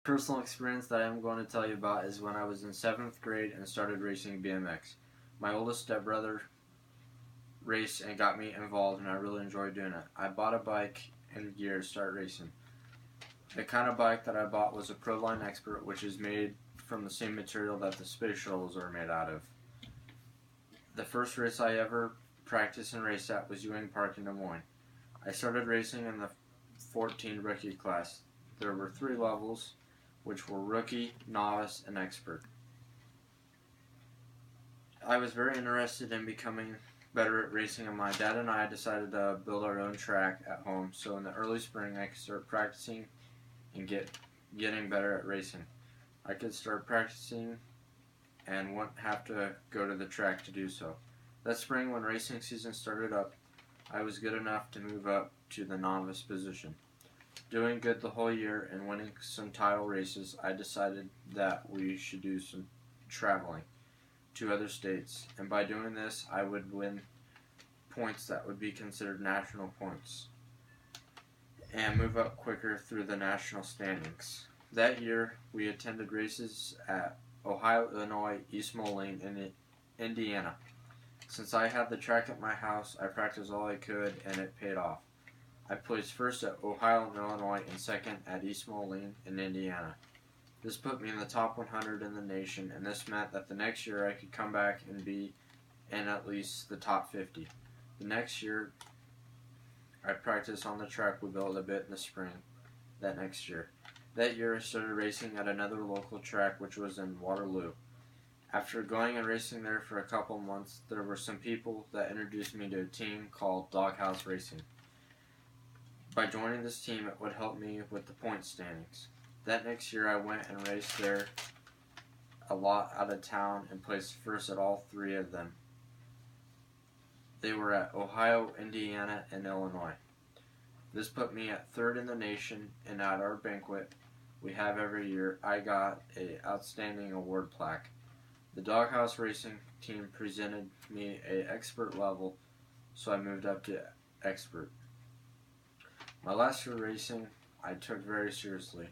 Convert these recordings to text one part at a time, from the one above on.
personal experience that I'm going to tell you about is when I was in 7th grade and started racing BMX. My oldest stepbrother raced and got me involved, and I really enjoyed doing it. I bought a bike and gear to start racing. The kind of bike that I bought was a Proline Expert, which is made from the same material that the space shuttles are made out of. The first race I ever practiced and raced at was Ewing Park in Des Moines. I started racing in the 14 rookie class. There were 3 levels, which were rookie, novice, and expert. I was very interested in becoming better at racing, and my dad and I decided to build our own track at home, so in the early spring I could start practicing and getting better at racing. I could start practicing and wouldn't have to go to the track to do so. That spring, when racing season started up, I was good enough to move up to the novice position. Doing good the whole year and winning some title races, I decided that we should do some traveling to other states, and by doing this I would win points that would be considered national points and move up quicker through the national standings. That year we attended races at Ohio, Illinois, East Moline, and Indiana. Since I had the track at my house, I practiced all I could and it paid off. I placed first at Ohio and Illinois and second at East Moline in Indiana. This put me in the top 100 in the nation, and this meant that the next year I could come back and be in at least the top 50. The next year, I practiced on the track we built a bit in the spring that next year. That year I started racing at another local track, which was in Waterloo. After going and racing there for a couple months, there were some people that introduced me to a team called Doghouse Racing. By joining this team, it would help me with the point standings. That next year I went and raced there a lot out of town and placed first at all 3 of them. They were at Ohio, Indiana, and Illinois. This put me at 3rd in the nation, and at our banquet we have every year, I got a outstanding award plaque. The Doghouse Racing team presented me a expert level, so I moved up to expert. My last year racing I took very seriously.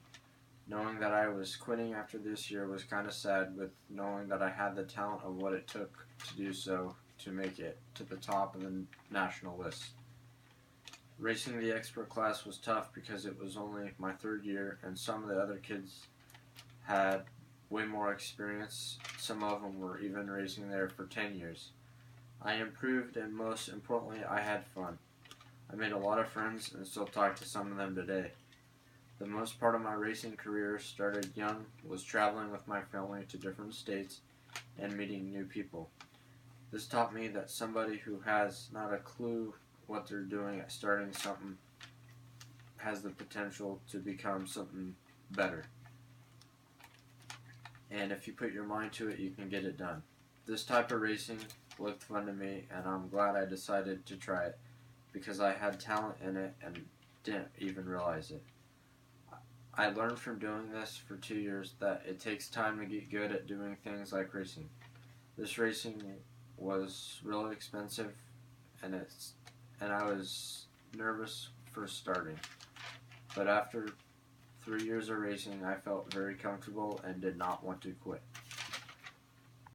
Knowing that I was quitting after this year was kind of sad, with knowing that I had the talent of what it took to do so to make it to the top of the national list. Racing the expert class was tough because it was only my 3rd year and some of the other kids had way more experience. Some of them were even racing there for 10 years. I improved, and most importantly, I had fun. I made a lot of friends and still talk to some of them today. The most part of my racing career started young, was traveling with my family to different states and meeting new people. This taught me that somebody who has not a clue what they're doing at starting something has the potential to become something better. And if you put your mind to it, you can get it done. This type of racing looked fun to me, and I'm glad I decided to try it because I had talent in it and didn't even realize it. I learned from doing this for 2 years that it takes time to get good at doing things like racing. This racing was really expensive, and I was nervous for starting. But after 3 years of racing, I felt very comfortable and did not want to quit.